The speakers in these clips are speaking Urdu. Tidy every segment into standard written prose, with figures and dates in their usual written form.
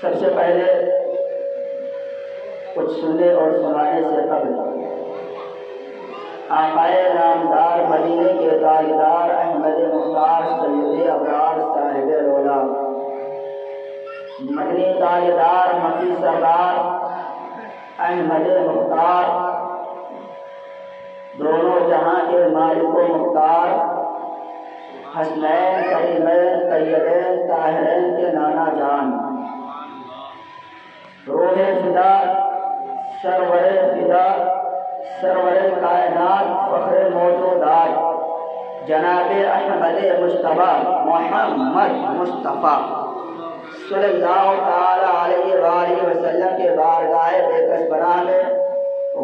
سب سے پہلے کچھ سننے اور سنانے سے قبل آقائے نامدار مدینے کے تاجدار احمد مختار سید ابرار صاحب رولا مدنی تاجدار مکی سردار احمد مختار دونوں جہاں کے مالک و مختار حسنین کریمین طیبین طاہرین کے نانا جان روح فدا سرور کائنات فخر موجودات جناب احمد مصطفیٰ محمد مصطفیٰ صلی اللہ تعالی علیہ وآلہ وسلم کے بارگاہ بےکس پناہ میں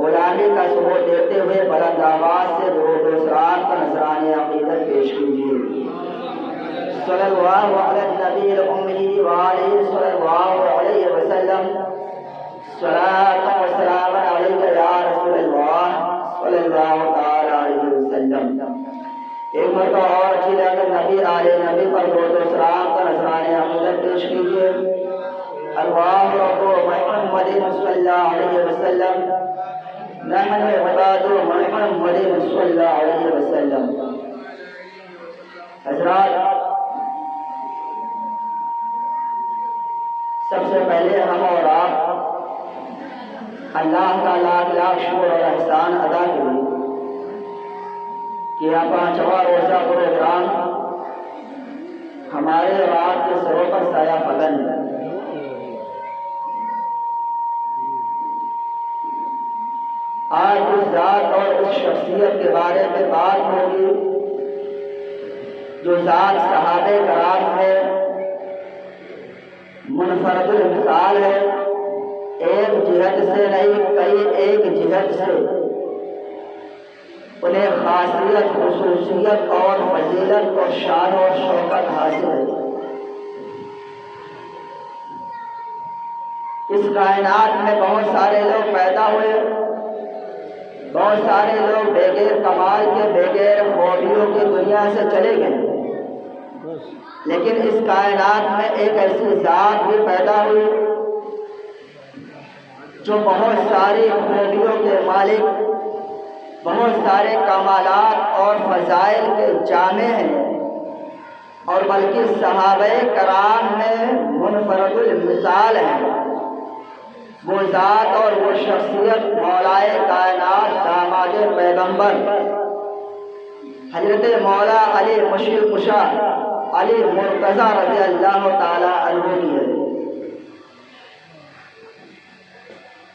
غلامی کا ثبوت دیتے ہوئے بلند آواز سے درود و سلام کا نذرانہ عقیدت پیش کیجیے۔ صلی اللہ علی النبی الأمی وآلہ صلی اللہ علیہ وسلم صلاۃ و سلام علیک یا رسول اللہ صلی اللہ تعالی علیہ وسلم۔ ایک مرتبہ اور اچھی لگن نبی علیہ نبی پر درود و سلام کا نذرانہ عقیدت پیش کیجیے۔ اللہ رب محمد صلی اللہ علیہ وسلم نحن عباد محمد صلی اللہ علیہ وسلم۔ حضرات، سب سے پہلے ہم اور آپ اللہ کا لاکھ لاکھ شکر اور احسان ادا کریں کہ پانچواں روزہ پروگرام ہمارے رات کے سروں پر سایہ فگن ہے۔ آج اس ذات اور اس شخصیت کے بارے میں بات ہوگی جو ذات صحابہ کرام ہے، منفرد المثال ہے، ایک جہت سے نہیں کئی ایک جہت سے انہیں خاصیت خصوصیت اور فضیلت اور شان اور شوکت حاصل ہے۔ اس کائنات میں بہت سارے لوگ پیدا ہوئے، بہت سارے لوگ بغیر کمال کے بغیر خوبیوں کی دنیا سے چلے گئے، لیکن اس کائنات میں ایک ایسی ذات بھی پیدا ہوئی جو بہت ساری خوبیوں کے مالک، بہت سارے کمالات اور فضائل کے جامع ہیں، اور بلکہ صحابہ کرام میں منفرد المثال ہیں۔ وہ ذات اور وہ شخصیت مولائے کائنات داماد پیغمبر حضرت مولا علی مشکل کشا علی مرتضیٰ رضی اللہ تعالی عنہ کی ہے۔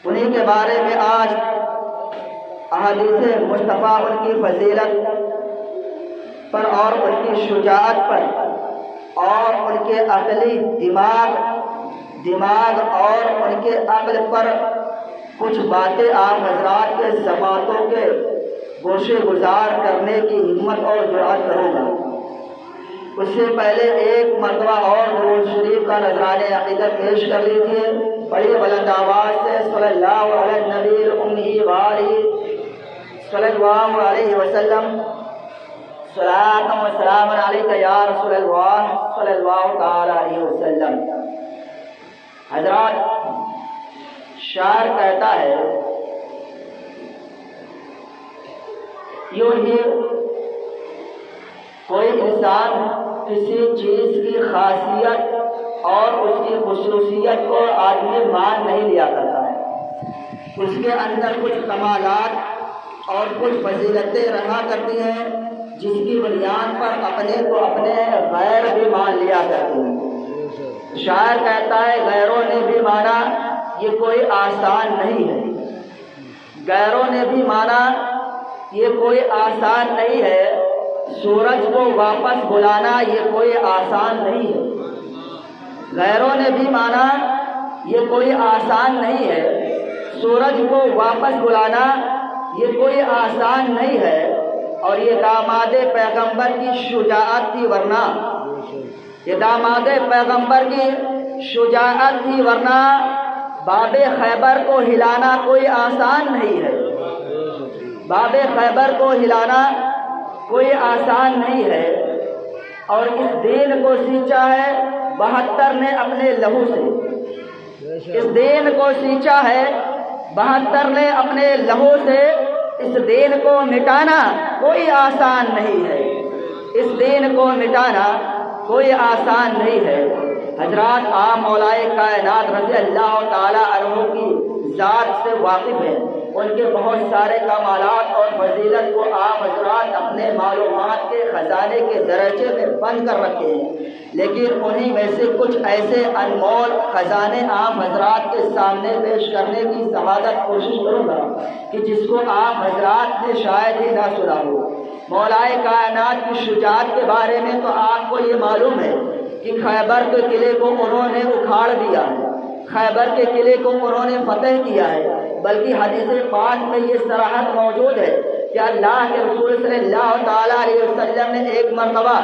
انہی کے بارے میں آج احادیث مصطفیٰ ان کی فضیلت پر اور ان کی شجاعت پر اور ان کے عقلی دماغ اور ان کے عقل پر کچھ باتیں آپ حضرات کے ضمانتوں کے گوشے گزار کرنے کی ہمت اور جرأت کروں گا۔ اس سے پہلے ایک مرتبہ اور درود شریف کا نذرانہ عقیدت پیش کر لیجیے۔ بڑی بلند آواز سے صلی اللہ علی النبی الأمی وآلہ صلی اللہ علیہ وسلم صلاۃ و سلام علیک یا رسول اللہ صلی اللہ تعالی علیہ وسلم۔ حضرات، شاعر کہتا ہے یوں ہی کوئی انسان کسی چیز کی خاصیت اور اس کی خصوصیت کو آدمی مان نہیں لیا کرتا ہے۔ اس کے اندر کچھ کمالات اور کچھ فضیلتیں رہا کرتی ہیں جس کی بنیاد پر اپنے کو اپنے غیر بھی مان لیا کرتے ہیں۔ شاعر کہتا ہے غیروں نے بھی مانا یہ کوئی آسان نہیں ہے، غیروں نے بھی مانا یہ کوئی آسان نہیں ہے، سورج کو واپس بلانا یہ کوئی آسان نہیں ہے۔ غیروں نے بھی مانا یہ کوئی آسان نہیں ہے، سورج کو واپس بلانا یہ کوئی آسان نہیں ہے، اور یہ داماد پیغمبر کی شجاعت تھی، ورنہ یہ داماد پیغمبر کی شجاعت تھی، ورنہ باب خیبر کو ہلانا کوئی آسان نہیں ہے، باب خیبر کو ہلانا کوئی آسان نہیں ہے۔ اور اس دین کو سینچا ہے 72 نے اپنے لہو سے، اس دین کو سینچا ہے 72 نے اپنے لہو سے، اس دین کو مٹانا کوئی آسان نہیں ہے، اس دین کو مٹانا کوئی آسان نہیں ہے۔ حضرات آپ مولائے کائنات رضی اللہ تعالیٰ عنہ کی ذات سے واقف ہیں، ان کے بہت سارے کمالات اور فضیلت کو آپ حضرات اپنے معلومات کے خزانے کے درجے میں بند کر رکھے ہیں، لیکن انہی میں سے کچھ ایسے انمول خزانے آپ حضرات کے سامنے پیش کرنے کی سعادت کوشش کروں گا کہ جس کو آپ حضرات نے شاید ہی نہ سنا ہو۔ مولائے کائنات کی شجاعت کے بارے میں تو آپ کو یہ معلوم ہے کہ خیبر کے قلعے کو انہوں نے اکھاڑ دیا ہے، خیبر کے قلعے کو انہوں نے فتح کیا ہے، بلکہ حدیث پاک میں یہ صراحت موجود ہے کہ اللہ کے رسول صلی اللہ تعالیٰ علیہ وسلم نے ایک مرتبہ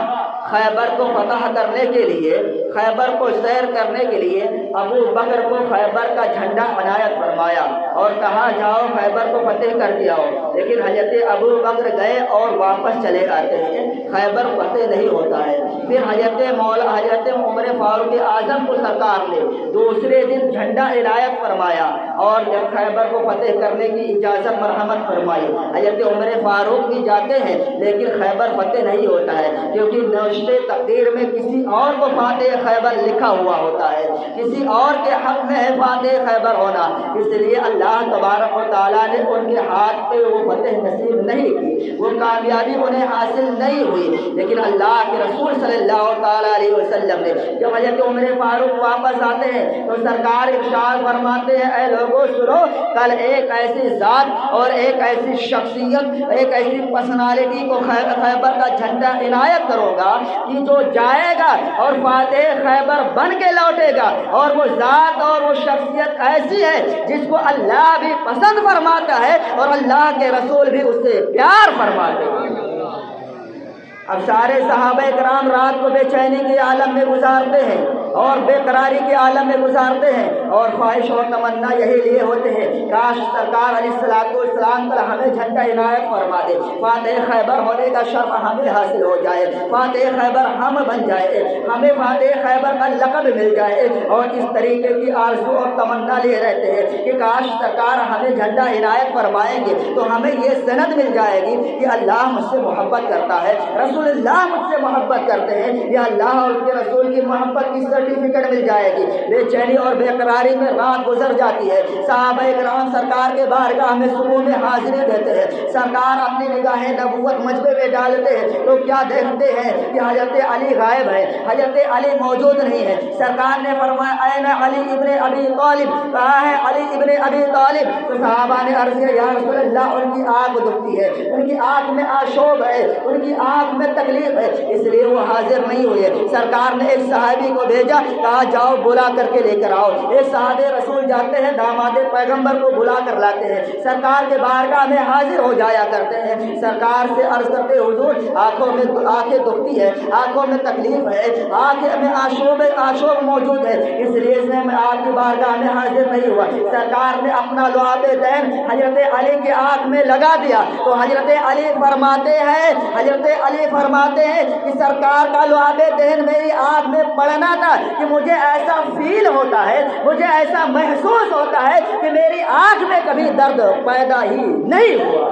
خیبر کو فتح کرنے کے لیے، خیبر کو سیر کرنے کے لیے ابو بکر کو خیبر کا جھنڈا عنایت فرمایا اور کہا جاؤ خیبر کو فتح کر کے آؤ، لیکن حضرت ابو بکر گئے اور واپس چلے آتے ہیں، خیبر فتح نہیں ہوتا ہے۔ پھر حضرت عمر فاروق اعظم کو سرکار نے دوسرے دن جھنڈا عنایت فرمایا اور جب خیبر کو فتح کرنے کی اجازت مرحمت فرمائی، حضرت عمر فاروق بھی جاتے ہیں لیکن خیبر فتح نہیں ہوتا ہے، کیونکہ نوشتے تقدیر میں کسی اور کو فاتح خیبر لکھا ہوا ہوتا ہے، کسی اور کے حق میں ہے فاتح خیبر ہونا، اس لیے اللہ تبارک و تعالیٰ نے ان کے ہاتھ پہ وہ فتح نصیب نہیں کی، وہ کامیابی انہیں حاصل نہیں ہوئی۔ لیکن اللہ کے رسول صلی اللہ تعالیٰ علیہ وسلم نے جب حضرت عمر فاروق واپس آتے ہیں تو سرکار ارشاد فرماتے ہیں اے لوگوں سنو، کل ایک ایسی ذات اور ایک ایسی شخصیت، ایک ایسی پرسنالٹی کو خیبر کا جھنڈا عنایت کروں گا کہ جو جائے گا اور فاتح خیبر بن کے لوٹے گا، اور وہ ذات اور وہ شخصیت ایسی ہے جس کو اللہ بھی پسند فرماتا ہے اور اللہ کے رسول بھی اس سے پیار فرماتے ہیں۔ اب سارے صحابہ کرام رات کو بے چینی کے عالم میں گزارتے ہیں اور بے قراری کے عالم میں گزارتے ہیں اور خواہش اور تمنا یہی لیے ہوتے ہیں کاش سرکار علیہ السلام پر ہمیں جھنڈا عنایت فرما دے، فاتح خیبر ہونے کا شرف ہمیں حاصل ہو جائے، فاتح خیبر ہم بن جائے، ہمیں فاتح خیبر کا لقب مل جائے، اور اس طریقے کی آرزو اور تمنا لیے رہتے ہیں کہ کاش سرکار ہمیں جھنڈا عنایت فرمائیں گے تو ہمیں یہ سند مل جائے گی کہ اللہ مجھ سے محبت کرتا ہے، رسول اللہ مجھ سے محبت کرتے ہیں، یا اللہ اور اس کے رسول کی محبت کی سرٹیفکیٹ مل جائے گی۔ بے چینی اور بے قراری میں رات گزر جاتی ہے، صحابہ کرام سرکار کے بارگاہ میں صبح میں حاضری دیتے ہیں، سرکار اپنی نگاہ نبوت مجبے میں ڈالتے ہیں تو کیا دیکھتے ہیں کہ حضرت علی غائب ہے، حضرت علی موجود نہیں ہے۔ سرکار نے فرمایا این علی ابن ابی طالب، کہا ہے علی ابن ابی طالب، تو صحابہ نے عرض کیا یا رسول اللہ ان کی آنکھ دکھتی ہے، ان کی آنکھ میں آشوب ہے، ان کی آنکھ میں تکلیف ہے، اس لیے وہ حاضر نہیں ہوئے۔ سرکار نے ایک صحابی کو بھیجا، کہا جاؤ بلا کر کے لے کر آؤ۔ ایک صحابی رسول جاتے ہیں، داماد پیغمبر کو بلا کر لاتے ہیں، سرکار کے بارگاہ میں حاضر ہو جایا کرتے ہیں۔ سرکار سے عرض کرتے حضور آنکھیں دکھتی ہے، آنکھوں میں تکلیف ہے، آنکھیں میں آشوب موجود ہے، اس لیے سے میں آپ کی بارگاہ میں حاضر نہیں ہوا۔ سرکار نے اپنا لعاب دین حضرت علی کی آنکھ میں لگا دیا تو حضرت علی فرماتے ہیں کہ سرکار کا لعاب دین میری آنکھ میں پڑنا تھا کہ مجھے ایسا فیل ہوتا ہے، مجھے ایسا محسوس ہوتا ہے کہ میری آنکھ میں کبھی درد پیدا ہی نہیں ہوا،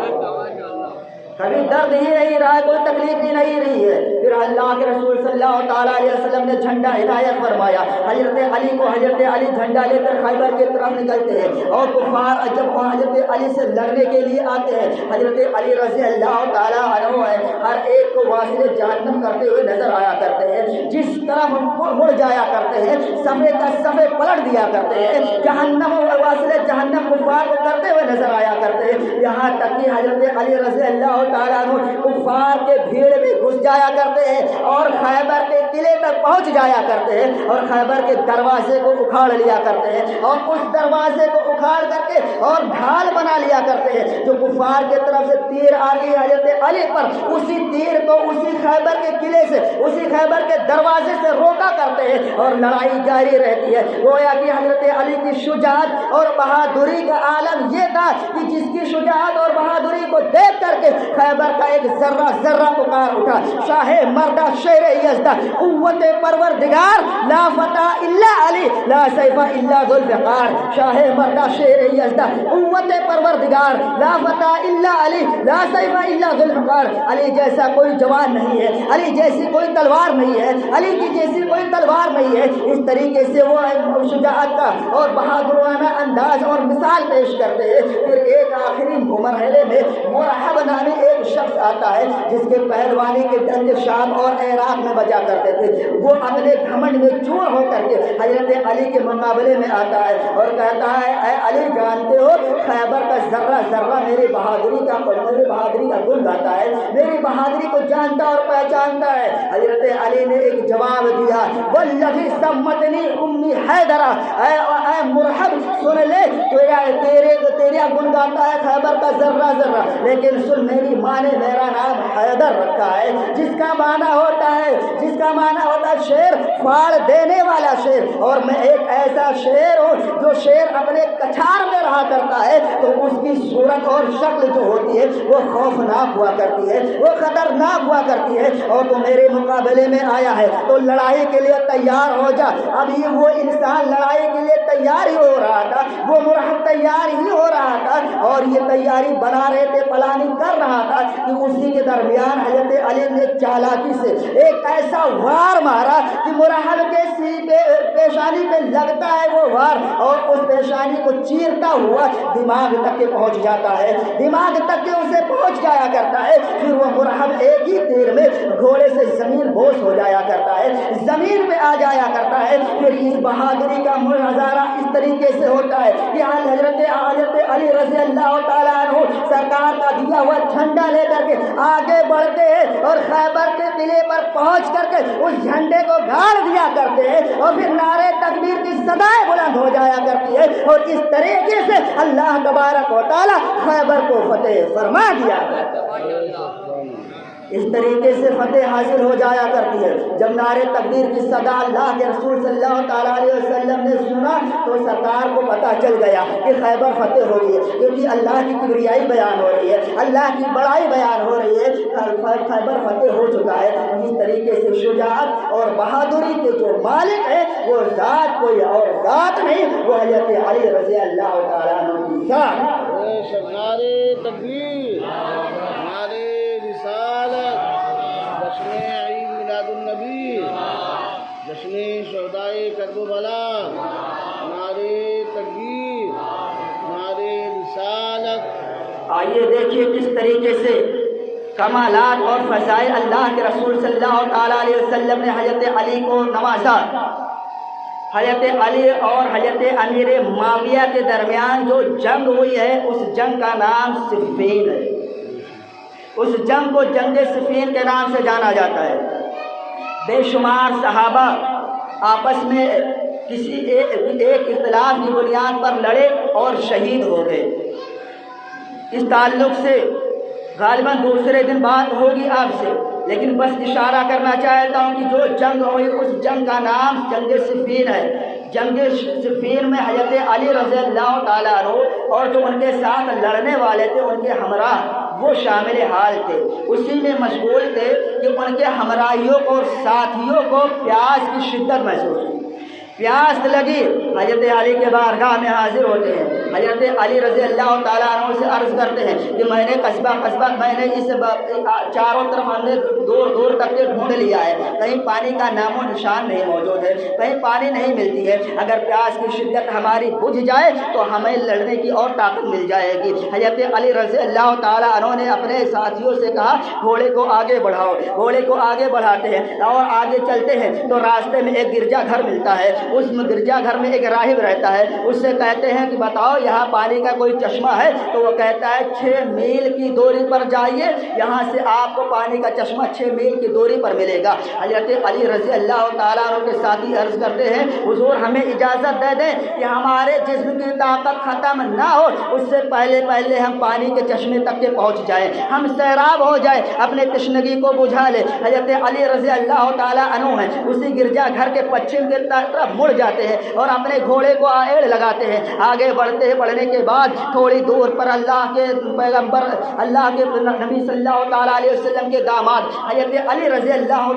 کبھی درد ہی نہیں رہا، کوئی تکلیف ہی نہیں رہی ہے۔ پھر اللہ کے رسول صلی اللہ تعالیٰ علیہ وسلم نے جھنڈا عنایت فرمایا، حضرت علی جھنڈا لے کر خیبر کی طرف نکلتے ہیں اور کفار جب حضرت علی سے لڑنے کے لیے آتے ہیں، حضرت علی رضی اللہ تعالیٰ عنہ ہر ایک کو واصل جہنم کرتے ہوئے نظر آیا کرتے ہیں، جس طرف مڑ جایا کرتے ہیں صفے کا صفے پلٹ دیا کرتے ہیں، جہنم واصل جہنم کفار کو کرتے ہوئے نظر آیا کرتے ہیں، یہاں تک کہ حضرت علی رضی اللہ تعالیٰ عنہ کفار کے بھیڑ میں گھس جایا کرتے ہیں اور خیبر کے قلعے تک پہنچ جایا کرتے ہیں اور خیبر کے دروازے کو اکھاڑ لیا کرتے ہیں اور اس دروازے کو اکھاڑ کر کے اور ڈھال بنا لیا کرتے ہیں، جو کفار کی طرف سے تیر آ گئی حضرت علی پر، اسی تیر کو اسی خیبر کے قلعے سے، اسی خیبر کے دروازے سے روکا کرتے ہیں اور لڑائی جاری رہتی ہے۔ گویا کہ حضرت علی کی شجاعت اور بہادری کا عالم یہ تھا کہ جس کی شجاعت اور بہادری کو دیکھ کر کے خیبر کا ایک ذرہ ذرہ پکار اٹھا، شاہ مردہ شیر یزدہ قوت پروردگار، لا فتح الا علی لا سیف الا ذوالفقار، شاہ مردہ شیر یزدہ قوت پروردگار، لا فتح الا علی لا سیف الا ذوالفقار۔ علی جیسا کوئی جوان نہیں ہے، علی جیسی کوئی تلوار نہیں ہے، علی کی جیسی کوئی تلوار نہیں ہے۔ اس طریقے سے وہ شجاعت کا اور بہادرانہ انداز اور مثال پیش کرتے ہیں۔ پھر ایک آخری مرحلے میں مرحب نامی ایک شخص آتا ہے جس کے پہلوانی کے ڈنڈے شام اور عراق میں بجا کرتے تھے۔ وہ اپنے گھمنڈ میں چور ہو کر کے حضرت علی کے مقابلے میں آتا ہے اور کہتا ہے اے علی جانتے ہو خیبر کا ذرہ ذرہ میری بہادری کا گن گاتا ہے، میری بہادری کو جانتا اور پہچانتا ہے۔ حضرت علی نے ایک جواب دیا، والذی سمتنی امی حیدرہ، اے مرحب سن لے، تیرا گن گاتا ہے خیبر کا ذرہ ذرہ، لیکن سن میری ماں نے میرا نام حیدر رکھا ہے، جس کا معنی ہوتا ہے شیر پھاڑ دینے والا شیر، اور میں ایک ایسا شیر ہوں جو شیر اپنے کچھار میں رہا کرتا ہے تو اس کی صورت اور شکل جو ہوتی ہے وہ خوفناک ہوا کرتی ہے، وہ خطرناک ہوا کرتی ہے، اور تو میرے مقابلے میں آیا ہے تو لڑائی کے لیے تیار ہو جا۔ اب یہ وہ انسان لڑائی کے لیے تیار ہی ہو رہا تھا، وہ مرحب تیار ہی ہو رہا تھا اور یہ تیاری بنا رہے تھے، پلاننگ کر رہا تھا کہ اسی کے درمیان حضرت علی نے چالاکی سے ایک ایسا وار مارا کہ مرحب کے پیشانی پہ لگتا ہے وہ وار اور اس پیشانی کو چیرتا ہوا دماغ تک کے پہنچ جاتا ہے، دماغ تک کے اسے پہنچ جایا کرتا ہے۔ پھر وہ مرحب ایک ہی تیر میں گھوڑے سے زمین بوس ہو جایا کرتا ہے، زمین پہ آ جایا کرتا ہے۔ پھر اس بہادری کا نظارہ اس طریقے سے ہوتا ہے کہ حضرت علی رضی اللہ تعالیٰ عنہ سرکار کا دیا ہوا جھنڈا لے کر کے آگے بڑھتے ہیں اور خیبر کے قلعے پر پہنچ کر کے اس جھنڈے کو گاڑ دیا کرتے ہیں اور پھر نعرے تکبیر کی صدائیں بلند ہو جایا کرتی ہے اور اس طریقے سے اللہ تبارک و تعالیٰ خیبر کو فتح فرما دیا۔ اس طریقے سے فتح حاصل ہو جایا کرتی ہے۔ جب نعرے تکبیر کی صدا اللہ کے رسول صلی اللہ تعالیٰ علیہ وسلم نے سنا تو سرکار کو پتہ چل گیا کہ خیبر فتح ہو گئی ہے، کیونکہ اللہ کی کبریائی بیان ہو رہی ہے، اللہ کی بڑائی بیان ہو رہی ہے، خیبر فتح ہو چکا ہے۔ اس طریقے سے شجاعت اور بہادری کے جو مالک ہے وہ ذات کوئی اور ذات نہیں، وہ حضرت علی رضی اللہ تعالیٰ عنہ کی ذات۔ نعرے تکبیر، نعرے رسالت، جشن عید میلاد النبی، جشن شہدائے کربلا، نعرے تکبیر، نعرے رسالت۔ آئیے دیکھیے کس طریقے سے کمالات اور فضائل اللہ کے رسول صلی اللہ تعالیٰ علیہ وسلم نے حضرت علی کو نوازا۔ حضرت علی اور حضرت امیر معاویہ کے درمیان جو جنگ ہوئی ہے اس جنگ کا نام صفین ہے، اس جنگ کو جنگ صفین کے نام سے جانا جاتا ہے۔ بے شمار صحابہ آپس میں کسی ایک اختلاف کی بنیاد پر لڑے اور شہید ہو گئے۔ اس تعلق سے غالباً دوسرے دن بات ہوگی آپ سے، لیکن بس اشارہ کرنا چاہتا ہوں کہ جو جنگ ہوئی اس جنگ کا نام جنگ صفین ہے۔ جنگ صفین میں حضرت علی رضی اللہ تعالیٰ عنہ اور جو ان کے ساتھ لڑنے والے تھے ان کے ہمراہ وہ شامل حال تھے، اسی میں مشغول تھے کہ ان کے ہمراہیوں اور ساتھیوں کو پیاس کی شدت محسوس ہوئی، پیاس لگی، حضرت علی کے بارگاہ میں حاضر ہوتے ہیں۔ حضرت علی رضی اللہ تعالیٰ عنہ سے عرض کرتے ہیں کہ میں نے قصبہ میں نے اس چاروں طرف ہم نے دور دور تک کے ڈھونڈ لیا ہے، کہیں پانی کا نام و نشان نہیں موجود ہے، کہیں پانی نہیں ملتی ہے، اگر پیاس کی شدت ہماری بجھ جائے تو ہمیں لڑنے کی اور طاقت مل جائے گی۔ حضرت علی رضی اللہ تعالیٰ عنہ نے اپنے ساتھیوں سے کہا گھوڑے کو آگے بڑھاؤ، گھوڑے کو آگے بڑھاتے ہیں اور آگے چلتے ہیں تو راستے میں ایک گرجا گھر ملتا ہے، اس گرجا گھر میں ایک راہب رہتا ہے، اس سے کہتے ہیں کہ بتاؤ یہاں پانی کا کوئی چشمہ ہے؟ تو وہ کہتا ہے 6 میل کی دوری پر جائیے، یہاں سے آپ کو پانی کا چشمہ 6 میل کی دوری پر ملے گا۔ حضرت علی رضی اللہ تعالیٰ عنہ کے ساتھی عرض کرتے ہیں حضور ہمیں اجازت دے دیں کہ ہمارے جسم کی طاقت ختم نہ ہو، اس سے پہلے ہم پانی کے چشمے تک کے پہنچ جائیں، ہم سیراب ہو جائیں، اپنے تشنگی کو بجھا لے۔ حضرت علی رضی اللہ تعالیٰ عنہ ہیں اسی گرجا گھر کے پچھم کی طرف مڑ جاتے ہیں اور اپنے گھوڑے کو آڑ لگاتے ہیں، آگے بڑھتے ہیں پڑھنے کے بعد تھوڑی دور پر اللہ کے پیغمبر اللہ کے نبی صلی اللہ تعالیٰ علیہ وسلم کے داماد حضرت علی رضی اللہ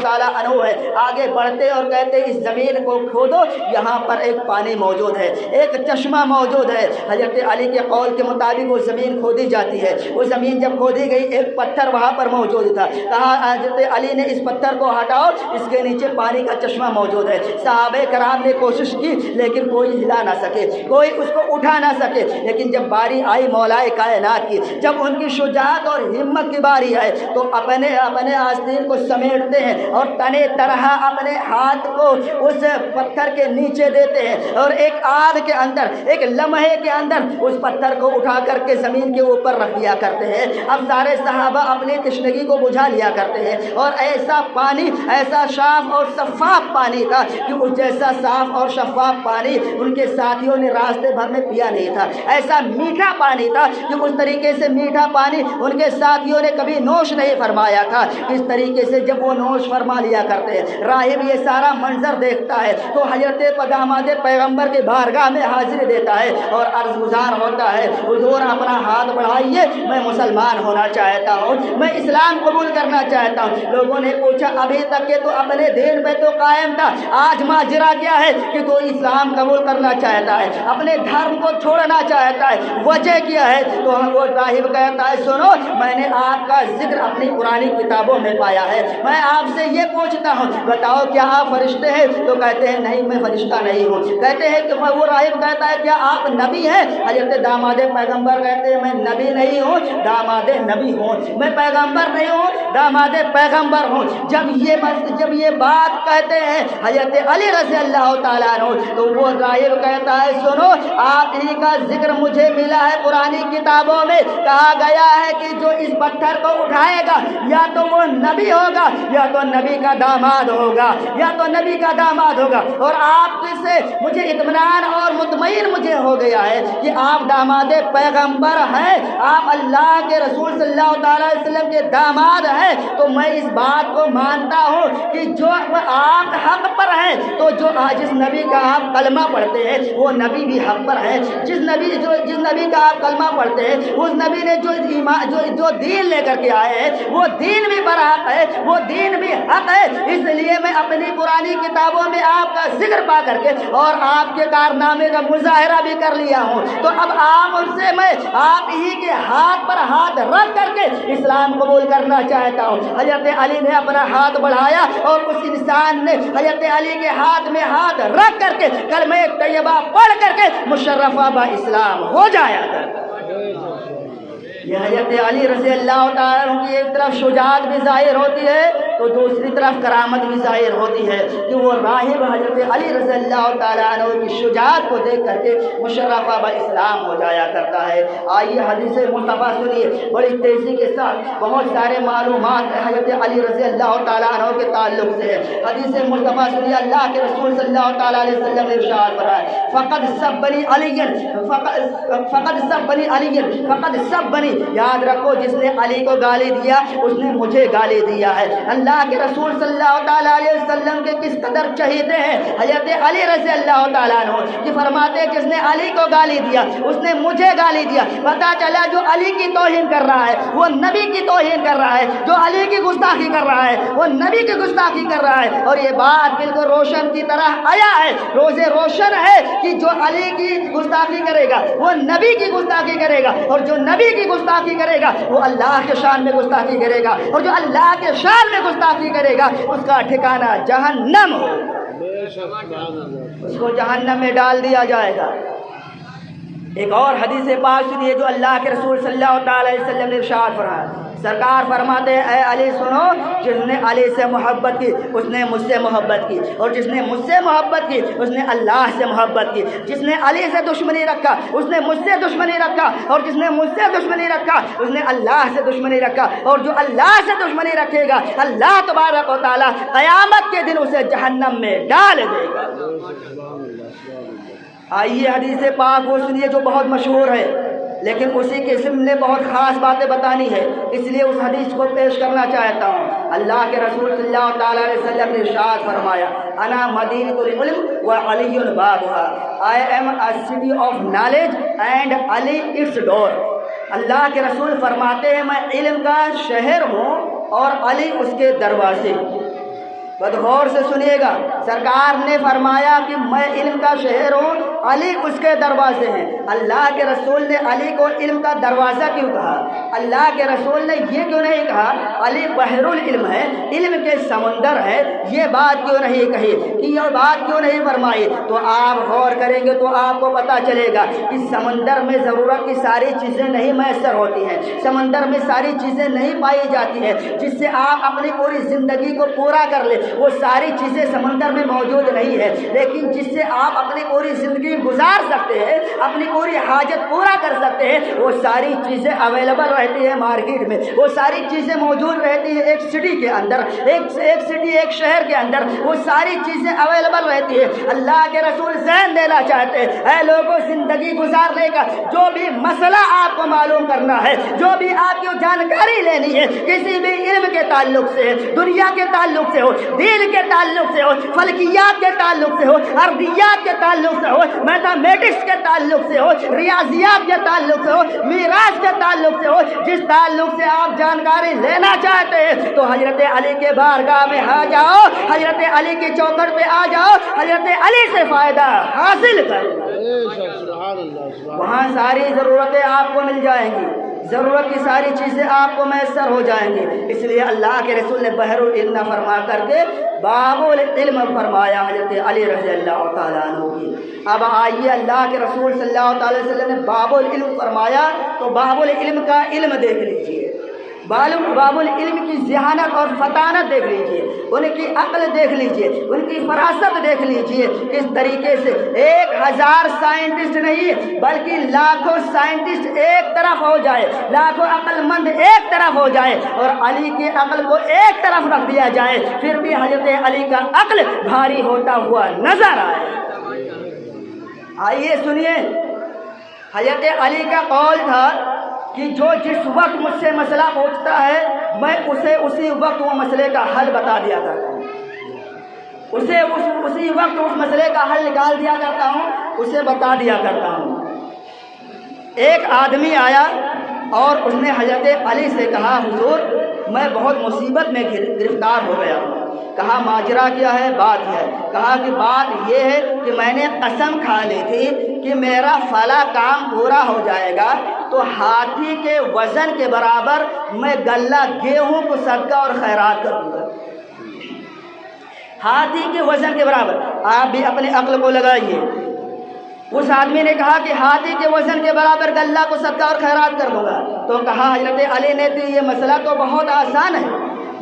تعالیٰ عنہ ہے، آگے بڑھتے اور کہتے اس زمین کو کھودو، یہاں پر ایک پانی موجود ہے، ایک چشمہ موجود ہے۔ حضرت علی کے قول کے مطابق وہ زمین کھودی جاتی ہے۔ وہ زمین جب کھودی گئی ایک پتھر وہاں پر موجود تھا، کہا حضرت علی نے اس پتھر کو ہٹاؤ، اس کے نیچے پانی کا چشمہ موجود ہے۔ صحابہ کرام نے کوشش کی لیکن کوئی ہلا نہ سکے، کوئی اس کو اٹھا نہ سکے، لیکن جب باری آئی مولا کائنات کی، جب ان کی شجاعت اور ہمت کی باری آئے تو اپنے آستین کو سمیٹتے ہیں اور تنے طرح اپنے ہاتھ کو اس پتھر کے نیچے دیتے ہیں اور ایک آدھ کے اندر، ایک لمحے کے اندر اس پتھر کو اٹھا کر کے زمین کے اوپر رکھ دیا کرتے ہیں۔ اب سارے صحابہ اپنی تشنگی کو بجھا لیا کرتے ہیں اور ایسا پانی، ایسا صاف اور شفاف پانی تھا کہ اس جیسا صاف اور شفاف پانی ان کے ساتھیوں نے راستے بھر میں پیا نہیں تھا۔ ایسا میٹھا پانی تھا کہ اس طریقے سے میٹھا پانی ان کے ساتھیوں نے کبھی نوش نہیں فرمایا تھا۔ اس طریقے سے جب وہ نوش فرما لیا کرتے ہیں، راہب یہ سارا منظر دیکھتا ہے تو حضرت داماد پیغمبر کے بارگاہ میں حاضری دیتا ہے اور عرض گزار ہوتا ہے، حضور اپنا ہاتھ بڑھائیے، میں مسلمان ہونا چاہتا ہوں، میں اسلام قبول کرنا چاہتا ہوں۔ لوگوں نے پوچھا ابھی تک کہ تو اپنے دین پہ تو قائم تھا، آج ماجرا کیا ہے کہ تو اسلام قبول کرنا چاہتا ہے، اپنے دھرم کو چھوڑنا چاہتا ہے، وجہ کیا ہے؟ تو وہ راہب کہتا ہے سنو، میں نے آپ کا ذکر اپنی پرانی کتابوں میں پایا ہے، میں آپ سے یہ پوچھتا ہوں بتاؤ کیا آپ فرشتے ہیں؟ تو کہتے ہیں نہیں میں فرشتہ نہیں ہوں۔ کہتے ہیں کہ وہ راہب کہتا ہے کیا آپ نبی ہیں؟ حضرت داماد پیغمبر کہتے ہیں میں نبی نہیں ہوں، داماد نبی ہوں، میں پیغمبر نہیں ہوں، داماد پیغمبر ہوں۔ جب یہ بات کہتے ہیں حضرت علی رضی اللہ تعالیٰ عنہ تو وہ راہب کہتا ہے سنو، آپ ہی کا ذکر مجھے ملا ہے پرانی کتابوں میں، کہا گیا ہے کہ جو اس پتھر کو اٹھائے گا یا تو وہ نبی ہوگا یا تو نبی کا داماد ہوگا، یا تو نبی کا داماد ہوگا۔ اور آپ سے مجھے اطمینان اور مطمئن مجھے ہو گیا ہے کہ آپ داماد پیغمبر ہیں، آپ اللہ کے رسول صلی اللہ تعالیٰ علیہ وسلم کے داماد ہیں، تو میں اس بات کو مانتا ہوں کہ جو آپ حق پر ہیں تو جس نبی کا آپ کلمہ پڑھتے ہیں وہ نبی بھی حق پر ہے، جس نبی کا آپ کلمہ پڑھتے ہیں اس نبی نے جو دین لے کر کے آئے ہیں وہ دین بھی برحق ہے، وہ دین بھی حق ہے۔ اس لیے میں اپنی پرانی کتابوں میں آپ کا ذکر پا کر کے اور آپ کے کارنامے کا مظاہرہ بھی کر لیا ہوں، تو اب آپ ان سے میں آپ ہی کے ہاتھ پر ہاتھ رکھ کر کے اسلام قبول کرنا چاہتا ہوں۔ حضرت علی نے اپنا ہاتھ بڑھایا اور اس انسان نے حضرت علی کے ہاتھ میں ہاتھ رکھ کر کے کلمہ طیبہ پڑھ کر کے مشرفہ با اسلام ہو جایا کرتا۔ یہ حضرت علی رضی اللہ تعالیٰ عنہ کی ایک طرف شجاعت بھی ظاہر ہوتی ہے تو دوسری طرف کرامت بھی ظاہر ہوتی ہے کہ وہ راہب حضرت علی رضی اللہ تعالیٰ عنہ کی شجاعت کو دیکھ کر کے مشرفہ با اسلام ہو جایا کرتا ہے۔ آئیے حدیث مصطفیٰ سنیے، بڑی تیزی کے ساتھ بہت سارے معلومات حضرت علی رضی اللہ تعالیٰ عنہ کے تعلق سے ہے۔ حدیث مصطفیٰ سنیے، اللہ کے رسول صلی اللہ تعالیٰ علیہ وسلم نے ارشاد فرمایا فقد سبنی علی، یاد رکھو جس نے علی کو گالی دیا اس نے مجھے گالی دیا ہے۔ اللہ کے رسول صلی اللہ تعالیٰ علیہ وسلم کے کس قدر چہیتے ہیں حضرت علی رضی اللہ تعالیٰ عنہ کہ فرماتے ہیں جس نے علی کو گالی دیا اس نے مجھے گالی دیا۔ پتہ چلا جو علی کی توہین کر رہا ہے وہ نبی کی توہین کر رہا ہے، جو علی کی گستاخی کر رہا ہے وہ نبی کی گستاخی کر رہا ہے۔ اور یہ بات بالکل روشن کی طرح آیا ہے، روزے روشن ہے کہ جو علی کی گستاخی کرے گا وہ نبی کی گستاخی کرے گا، اور جو نبی کی گستاخی کرے گا وہ اللہ کے شان میں گستاخی کرے گا، اور جو اللہ کے شان میں گستاخی کرے گا اس کا ٹھکانہ جہنم ہو، اس کو جہنم میں ڈال دیا جائے گا۔ ایک اور حدیث پاک سنیے جو اللہ کے رسول صلی اللہ تعالی علیہ وسلم نے ارشاد فرمایا، سرکار فرماتے ہیں اے علی سنو، جس نے علی سے محبت کی اس نے مجھ سے محبت کی، اور جس نے مجھ سے محبت کی اس نے اللہ سے محبت کی، جس نے علی سے دشمنی رکھا اس نے مجھ سے دشمنی رکھا، اور جس نے مجھ سے دشمنی رکھا اس نے اللہ سے دشمنی رکھا، اور جو اللہ سے دشمنی رکھے گا اللہ تبارک و تعالی قیامت کے دن اسے جہنم میں ڈال دے گا۔ آئیے حدیث پاک وہ سنیے جو بہت مشہور ہے، لیکن اسی کے ضمن بہت خاص باتیں بتانی ہے، اس لیے اس حدیث کو پیش کرنا چاہتا ہوں۔ اللہ کے رسول صلی اللہ تعالیٰ علیہ وسلم نے ارشاد فرمایا، انا مدینۃ العلم وعلی بابها، I am a city of knowledge and Ali its door۔ اللہ کے رسول فرماتے ہیں میں علم کا شہر ہوں اور علی اس کے دروازے۔ بد غور سے سنیے گا، سرکار نے فرمایا کہ میں علم کا شہر ہوں، علی اس کے دروازے ہیں۔ اللہ کے رسول نے علی کو علم کا دروازہ کیوں کہا؟ اللہ کے رسول نے یہ کیوں نہیں کہا علی بحر العلم ہے، علم کے سمندر ہے؟ یہ بات کیوں نہیں کہی کہ یہ بات کیوں نہیں فرمائی؟ تو آپ غور کریں گے تو آپ کو پتہ چلے گا کہ سمندر میں ضرورت کی ساری چیزیں نہیں میسر ہوتی ہیں، سمندر میں ساری چیزیں نہیں پائی جاتی ہیں جس سے آپ اپنی پوری زندگی کو پورا کر لیں، وہ ساری چیزیں سمندر میں موجود نہیں ہے، لیکن جس سے آپ اپنی پوری زندگی گزار سکتے ہیں، اپنی پوری حاجت پورا کر سکتے ہیں، وہ ساری چیزیں اویلیبل رہتی ہیں مارکیٹ میں، وہ ساری چیزیں موجود رہتی ہیں ایک سٹی کے اندر، ایک سٹی ایک شہر کے اندر، وہ ساری چیزیں اویلیبل رہتی ہے۔ اللہ کے رسول ذہن دینا چاہتے ہیں، اے لوگوں زندگی گزارنے کا جو بھی مسئلہ آپ کو معلوم کرنا ہے، جو بھی آپ کو جانکاری لینی ہے، کسی بھی علم کے تعلق سے، دنیا کے تعلق سے ہو، دین کے تعلق سے ہو، فلکیات کے تعلق سے ہو، ارضیات کے تعلق سے ہو، میتھمیٹکس کے تعلق سے ہو، ریاضیات کے تعلق سے ہو، میراث کے تعلق سے ہو، جس تعلق سے آپ جانکاری لینا چاہتے ہیں تو حضرت علی کے بارگاہ میں آ جاؤ، حضرت علی کی چوکھٹ پہ آ جاؤ، حضرت علی سے فائدہ حاصل کرو، وہاں ساری ضرورتیں آپ کو مل جائیں گی، ضرورت کی ساری چیزیں آپ کو میسر ہو جائیں گی۔ اس لیے اللہ کے رسول نے بحر العلم فرما کر کے باب العلم فرمایا حضرت علی رضی اللہ تعالیٰ عنہ کی۔ اب آئیے اللہ کے رسول صلی اللہ تعالی وسلم نے باب العلم فرمایا تو باب العلم کا علم دیکھ لیجئے، باب العلم کی ذہانت اور فطانت دیکھ لیجئے، ان کی عقل دیکھ لیجئے، ان کی فراست دیکھ لیجئے، کس طریقے سے 1000 سائنٹسٹ نہیں بلکہ لاکھوں سائنٹسٹ ایک طرف ہو جائے، لاکھوں عقل مند ایک طرف ہو جائے اور علی کی عقل کو ایک طرف رکھ دیا جائے، پھر بھی حضرت علی کا عقل بھاری ہوتا ہوا نظر آئے۔ آئیے سنیے، حضرت علی کا قول تھا کہ جو جس وقت مجھ سے مسئلہ پوچھتا ہے میں اسے اسی وقت وہ مسئلے کا حل بتا دیا کرتا ہوں، اسے اسی وقت اس مسئلے کا حل نکال دیا کرتا ہوں، اسے بتا دیا کرتا ہوں۔ ایک آدمی آیا اور اس نے حضرت علی سے کہا حضور میں بہت مصیبت میں گرفتار ہو گیا ہوں۔ کہا ماجرا کیا ہے؟ بات ہے۔ کہا کہ بات یہ ہے کہ میں نے قسم کھا لی تھی کہ میرا فلاں کام پورا ہو جائے گا تو ہاتھی کے وزن کے برابر میں غلہ گیہوں کو صدقہ اور خیرات کروں گا، ہاتھی کے وزن کے برابر۔ آپ بھی اپنے عقل کو لگائیے، اس آدمی نے کہا کہ ہاتھی کے وزن کے برابر غلہ کو صدقہ اور خیرات کر دوں گا، تو کہا حضرت علی نے تو یہ مسئلہ تو بہت آسان ہے،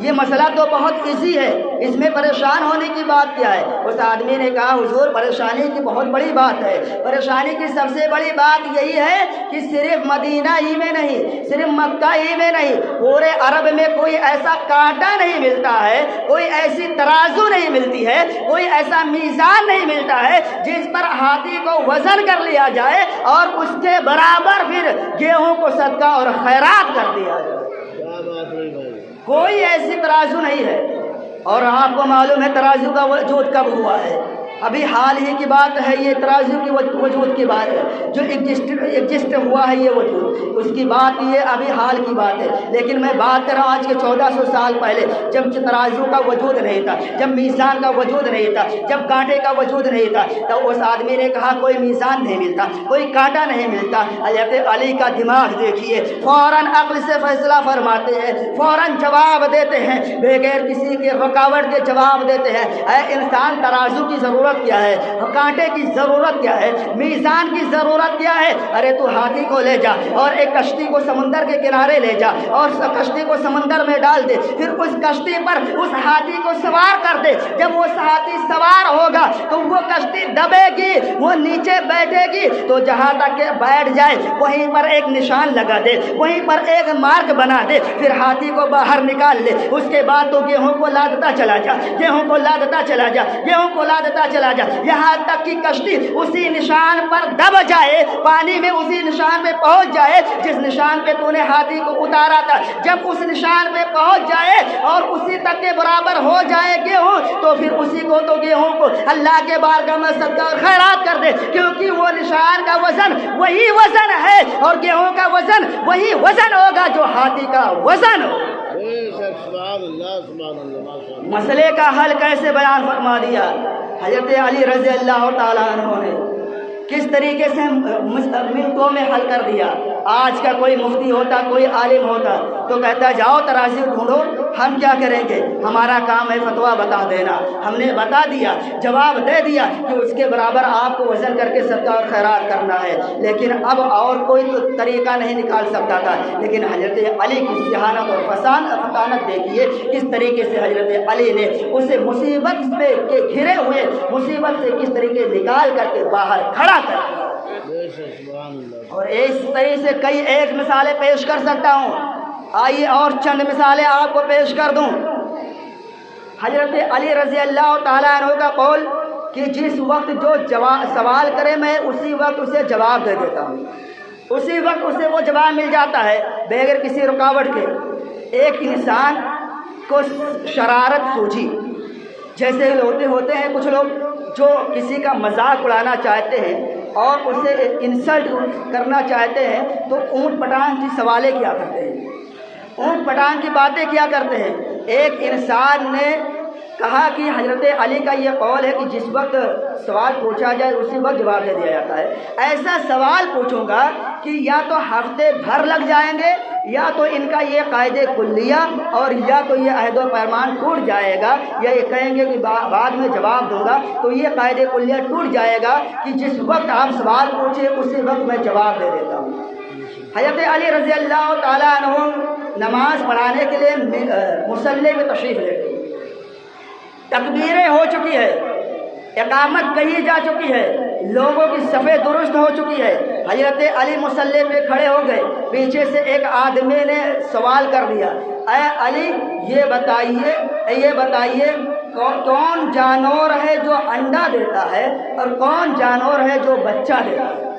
یہ مسئلہ تو بہت ایزی ہے، اس میں پریشان ہونے کی بات کیا ہے؟ اس آدمی نے کہا حضور پریشانی کی بہت بڑی بات ہے، پریشانی کی سب سے بڑی بات یہی ہے کہ صرف مدینہ ہی میں نہیں، صرف مکہ ہی میں نہیں، پورے عرب میں کوئی ایسا کانٹا نہیں ملتا ہے، کوئی ایسی ترازو نہیں ملتی ہے، کوئی ایسا میزان نہیں ملتا ہے جس پر ہاتھی کو وزن کر لیا جائے اور اس کے برابر پھر گیہوں کو صدقہ اور خیرات کر دیا جائے، کوئی ایسی ترازو نہیں ہے۔ اور آپ کو معلوم ہے ترازو کا وجود کب ہوا ہے؟ ابھی حال ہی کی بات ہے، یہ ترازو کی وجود کی بات ہے، جو ایگزسٹ ہوا ہے یہ وجود، اس کی بات یہ ابھی حال کی بات ہے۔ لیکن میں بات کر رہا ہوں آج کے 1400 سال پہلے، جب ترازو کا وجود نہیں تھا، جب میزان کا وجود نہیں تھا، جب کانٹے کا وجود نہیں تھا، تو اس آدمی نے کہا کوئی میزان نہیں ملتا، کوئی کانٹا نہیں ملتا۔ حضرت علی کا دماغ دیکھیے، فوراً عقل سے فیصلہ فرماتے ہیں، فوراً جواب دیتے ہیں، بغیر کسی کے رکاوٹ کے جواب دیتے ہیں۔ اے انسان ترازو کی ضرورت کیا ہے؟ کانٹے کی ضرورت کیا ہے؟ میزان کی ضرورت کیا ہے؟ ارے تو ہاتھی کو لے جا اور ایک کشتی کو سمندر کے کنارے لے جا اور کشتی کو سمندر میں ڈال دے، پھر اس کشتی پر اس ہاتھی کو سوار کر دے، جب وہ ہاتھی سوار ہوگا تو وہ کشتی دبے گی، وہ نیچے بیٹھے گی تو جہاں تک کہ بیٹھ جائے وہیں پر ایک نشان لگا دے، وہیں پر ایک مارک بنا دے، پھر ہاتھی کو باہر نکال لے، اس کے بعد تو گیہوں کو لادتا چلا جا، گیہوں کو لادتا چلا جا، گیہوں کو لادتا چلا جا، یہاں تک کہ کشتی اسی نشان پر دب جائے، پانی میں اسی نشان پہ پہنچ جائے جس نشان پہ تو نے ہاتھی کو اتارا تھا۔ جب اس نشان پہ پہنچ جائے اور اسی تک کے برابر ہو جائے گیہوں تو پھر اسی کو تو گیہوں کو اللہ کے بارگاہ میں صدقہ اور خیرات کر دے، کیونکہ وہ نشان کا وزن وہی وزن ہے اور گیہوں کا وزن وہی وزن ہوگا جو ہاتھی کا وزن ہو۔ سبحان اللہ سبحان اللہ۔ مسئلے کا حل کیسے بیان فرما دیا حضرت علی رضی اللہ تعالیٰ عنہ نے، کس طریقے سے منٹوں میں حل کر دیا۔ آج کا کوئی مفتی ہوتا، کوئی عالم ہوتا تو کہتا جاؤ ترازی ڈھونڈو، ہم کیا کریں گے، ہمارا کام ہے فتویٰ بتا دینا، ہم نے بتا دیا، جواب دے دیا کہ اس کے برابر آپ کو وزن کر کے صدقہ اور خیرات کرنا ہے، لیکن اب اور کوئی تو طریقہ نہیں نکال سکتا تھا۔ لیکن حضرت علی کی ذہانت اور فطانت دیکھیے کس طریقے سے حضرت علی نے اسے مصیبت میں کے گھرے ہوئے مصیبت سے کس طریقے نکال کر کے باہر کھڑا کر دیا۔ اور اس طرح سے کئی ایک مثالیں پیش کر سکتا ہوں، آئیے اور چند مثالیں آپ کو پیش کر دوں۔ حضرت علی رضی اللہ تعالیٰ عنہ کا قول کہ جس وقت جو سوال کرے میں اسی وقت اسے جواب دے دیتا ہوں، اسی وقت اسے وہ جواب مل جاتا ہے بغیر کسی رکاوٹ کے۔ ایک انسان کو شرارت سوجھی، جیسے ہوتے ہیں کچھ لوگ جو کسی کا مذاق اڑانا چاہتے ہیں اور اسے انسلٹ کرنا چاہتے ہیں تو اونٹ پٹانگ کی سوالیں کیا کرتے ہیں، اونٹ پٹانگ کی باتیں کیا کرتے ہیں۔ ایک انسان نے کہا کہ حضرت علی کا یہ قول ہے کہ جس وقت سوال پوچھا جائے اسی وقت جواب دے دیا جاتا ہے، ایسا سوال پوچھوں گا کہ یا تو ہفتے بھر لگ جائیں گے یا تو ان کا یہ قاعدہ کلیہ اور یا تو یہ عہد و پیمان ٹوٹ جائے گا، یا یہ کہیں گے کہ بعد میں جواب دوں گا تو یہ قاعدہ کلیہ ٹوٹ جائے گا کہ جس وقت آپ سوال پوچھیں اسی وقت میں جواب دے دیتا ہوں۔ حضرت علی رضی اللہ تعالیٰ عنہ نماز پڑھانے کے لیے مصلی میں تشریف لے گئے، تکبیریں ہو چکی ہے، اقامت کہی جا چکی ہے، لوگوں کی صفیں درست ہو چکی ہے، حضرت علی مصلی پہ کھڑے ہو گئے، پیچھے سے ایک آدمی نے سوال کر دیا، اے علی یہ بتائیے کون جانور ہے جو انڈا دیتا ہے اور کون جانور ہے جو بچہ دیتا ہے۔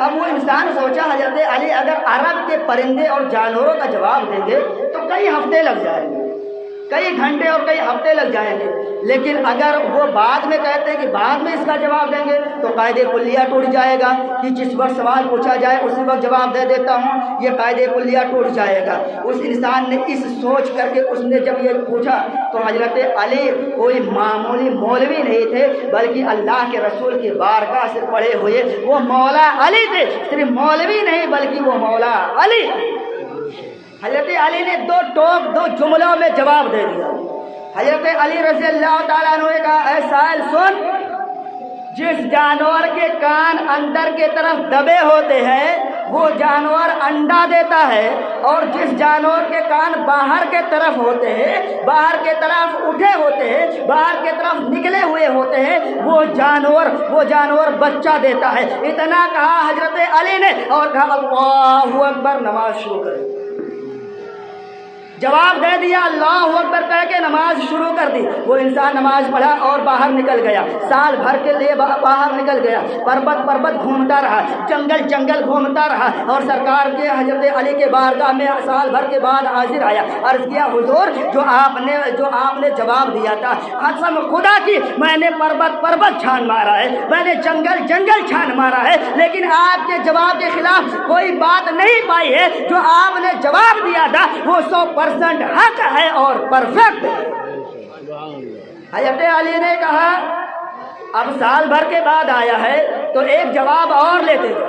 اب وہ انسان سوچا حضرت علی اگر عرب کے پرندے اور جانوروں کا جواب دیں گے تو کئی ہفتے لگ جائیں گے، کئی گھنٹے اور کئی ہفتے لگ جائیں گے، لیکن اگر وہ بعد میں کہتے ہیں کہ بعد میں اس کا جواب دیں گے تو قاعدہ کلیہ ٹوٹ جائے گا کہ جس وقت سوال پوچھا جائے اسی وقت جواب دے دیتا ہوں، یہ قاعدہ کلیہ ٹوٹ جائے گا۔ اس انسان نے اس سوچ کر کے اس نے جب یہ پوچھا تو حضرت علی کوئی معمولی مولوی نہیں تھے بلکہ اللہ کے رسول کی بارگاہ سے پڑھے ہوئے وہ مولا علی تھے، صرف مولوی نہیں بلکہ وہ مولا علی۔ حضرت علی نے دو جملوں میں جواب دے دیا۔ حضرت علی رضی اللہ تعالیٰ عنہ نے کہا، اے سائل سن، جس جانور کے کان اندر کے طرف دبے ہوتے ہیں وہ جانور انڈا دیتا ہے، اور جس جانور کے کان باہر کے طرف ہوتے ہیں، باہر کے طرف اٹھے ہوتے ہیں، باہر کے طرف نکلے ہوئے ہوتے ہیں، وہ جانور بچہ دیتا ہے۔ اتنا کہا حضرت علی نے اور کہا اللہ اکبر، نماز شروع کریں۔ جواب دے دیا، اللہ اکبر کہہ کے نماز شروع کر دی۔ وہ انسان نماز پڑھا اور باہر نکل گیا، سال بھر کے لیے باہر نکل گیا، پربت گھومتا رہا، جنگل گھومتا رہا، اور سرکار کے حضرت علی کے بارگاہ میں سال بھر کے بعد حاضر آیا، عرض کیا حضور جو آپ نے جواب دیا تھا، قسم خدا کی میں نے پربت چھان مارا ہے، میں نے جنگل چھان مارا ہے، لیکن آپ کے جواب کے خلاف کوئی بات نہیں پائی ہے۔ جو آپ نے جواب دیا تھا وہ 100% حق ہے اور پرفیکٹ ہے۔ حضرت علی نے کہا اب سال بھر کے بعد آیا ہے تو ایک جواب اور لیتے جا۔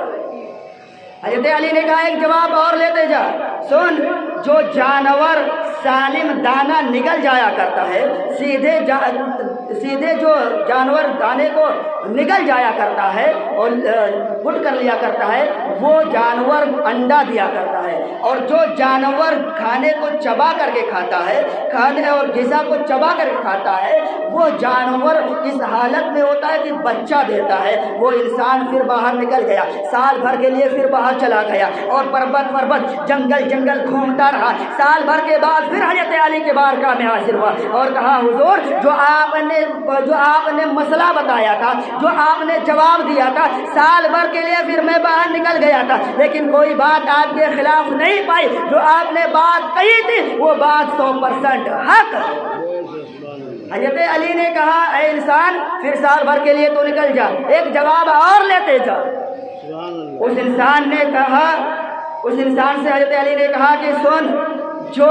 حضرت علی نے کہا ایک جواب اور لیتے جا، سن، جو جانور سالم دانہ نگل جایا کرتا ہے، سیدھے جو جانور دانے کو نگل جایا کرتا ہے اور گٹ کر لیا کرتا ہے وہ جانور انڈا دیا کرتا ہے، اور جو جانور کھانے کو چبا کر کے کھاتا ہے، کھانے اور غذا کو چبا کر کے کھاتا ہے، وہ جانور اس حالت میں ہوتا ہے کہ بچہ دیتا ہے۔ وہ انسان پھر باہر نکل گیا، سال بھر کے لیے پھر باہر چلا گیا اور پربت جنگل گھومتا رہا۔ سال بھر کے بعد پھر حضرت علی کے بارگاہ میں حاضر ہوا اور کہا حضور جو آپ نے مسئلہ بتایا تھا، جو آپ نے جواب دیا تھا، سال بھر کے لیے پھر میں باہر نکل گیا تھا لیکن کوئی بات آپ کے خلاف نہیں پائی، جو آپ نے بات کہی تھی وہ بات 100% حق۔ حضرت علی نے کہا اے انسان پھر سال بھر کے لیے تو نکل جا، ایک جواب اور لیتے جا۔ اس انسان سے حضرت علی نے کہا کہ سن، جو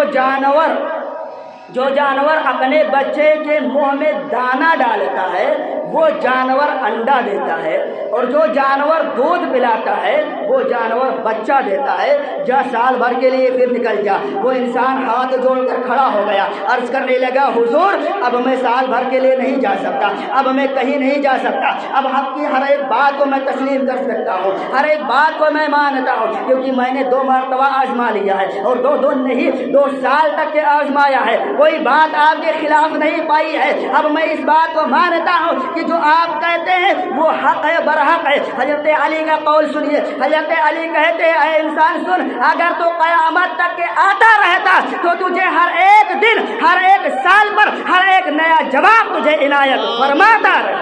جانور اپنے بچے کے منہ میں دانہ ڈالتا ہے وہ جانور انڈا دیتا ہے، اور جو جانور دودھ پلاتا ہے وہ جانور بچہ دیتا ہے۔ جا سال بھر کے لیے پھر نکل جا۔ وہ انسان ہاتھ جوڑ کر کھڑا ہو گیا، عرض کرنے لگا حضور اب میں سال بھر کے لیے نہیں جا سکتا، اب میں کہیں نہیں جا سکتا، اب حق کی ہر ایک بات کو میں تسلیم کر سکتا ہوں، ہر ایک بات کو میں مانتا ہوں، کیونکہ میں نے 2 مرتبہ آزما لیا ہے اور 2 سال تک کے آزمایا ہے، کوئی بات آپ کے خلاف نہیں پائی ہے۔ اب میں اس بات کو مانتا ہوں کہ جو آپ کہتے ہیں وہ حق ہے، برحق ہے۔ حضرت علی کا قول سنیے، حضرت علی کہتے ہیں اے انسان سن، اگر تو قیامت تک کے آتا رہتا تو تجھے ہر ایک دن، ہر ایک سال پر ہر ایک نیا جواب تجھے عنایت فرماتا رہے۔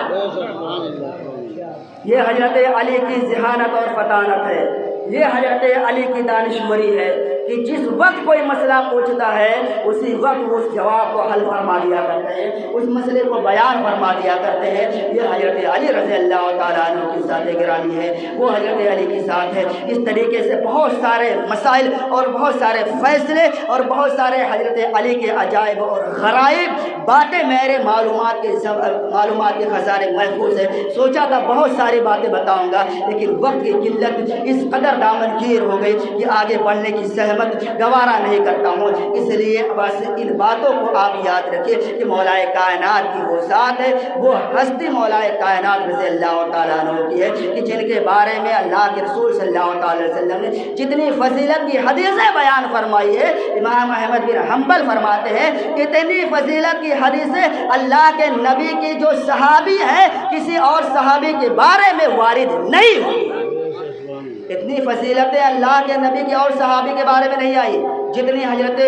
یہ حضرت علی کی ذہانت اور فطانت ہے، یہ حضرت علی کی دانشوری ہے کہ جس وقت کوئی مسئلہ پوچھتا ہے اسی وقت اس جواب کو حل فرما دیا کرتے ہیں، اس مسئلے کو بیان فرما دیا کرتے ہیں۔ یہ حضرت علی رضی اللہ تعالیٰ عنہ کی ذات گرامی ہے، وہ حضرت علی کی ذات ہے۔ اس طریقے سے بہت سارے مسائل اور بہت سارے فیصلے اور بہت سارے حضرت علی کے عجائب اور غرائب باتیں میرے معلومات کے خزانے محفوظ ہے۔ سوچا تھا بہت ساری باتیں بتاؤں گا لیکن وقت کی قلت اس قدر دامنگیر ہو گئی کہ آگے بڑھنے کی زحمت گوارا نہیں کرتا ہوں، اس لیے بس ان باتوں کو آپ یاد رکھیں کہ مولا کائنات کی وہ ذات ہے، وہ ہستی مولا کائنات رضی اللہ تعالیٰ عنہ کی ہے کہ جن کے بارے میں اللہ کے رسول صلی اللہ تعالی وسلم نے جتنی فضیلت کی حدیثیں بیان فرمائی ہے، امام احمد بن حنبل فرماتے ہیں اتنی فضیلت کی حدیثیں اللہ کے نبی کی جو صحابی ہے کسی اور صحابی کے بارے میں وارد نہیں ہوئی۔ اتنی فضیلتیں اللہ کے نبی کے اور صحابی کے بارے میں نہیں آئی جتنی حضرت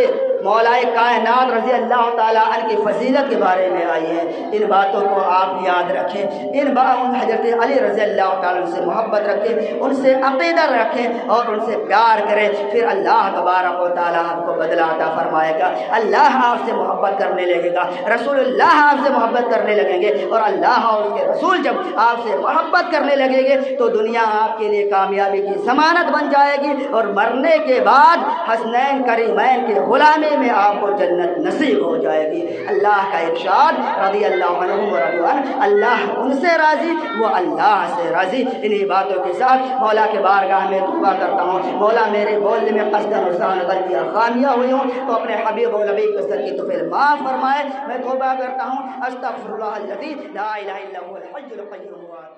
مولا کائنات رضی اللہ تعالیٰ عنہ کی فضیلت کے بارے میں آئی ہے۔ ان باتوں کو آپ یاد رکھیں، ان حضرت علی رضی اللہ تعالیٰ عنہ سے محبت رکھیں، ان سے عقیدہ رکھیں اور ان سے پیار کریں، پھر اللہ تبارک و تعالیٰ آپ کو بدلہ عطا فرمائے گا۔ اللہ آپ سے محبت کرنے لگے گا، رسول اللہ آپ سے محبت کرنے لگیں گے، اور اللہ اور اس کے رسول جب آپ سے محبت کرنے لگیں گے تو دنیا آپ کے لیے کامیابی کی ضمانت بن جائے گی، اور مرنے کے بعد حسنین کریمین کے غلامی میں آپ کو جنت نصیب ہو جائے گی۔ اللہ کا ارشاد رضی اللہ عنہ ورضوا عنہ، اللہ ان سے راضی وہ اللہ سے راضی۔ انہی باتوں کے ساتھ مولا کے بارگاہ میں دعا کرتا ہوں مولا میرے بولنے میں قصد نقصان غلطیاں خامیاں ہوئی ہوں تو اپنے حبیب و نبی کے سر کی تو پھر معاف فرمائے۔ میں توبہ کرتا ہوں استغفر اللہ الذی لا الہ الا هو الحی القیوم۔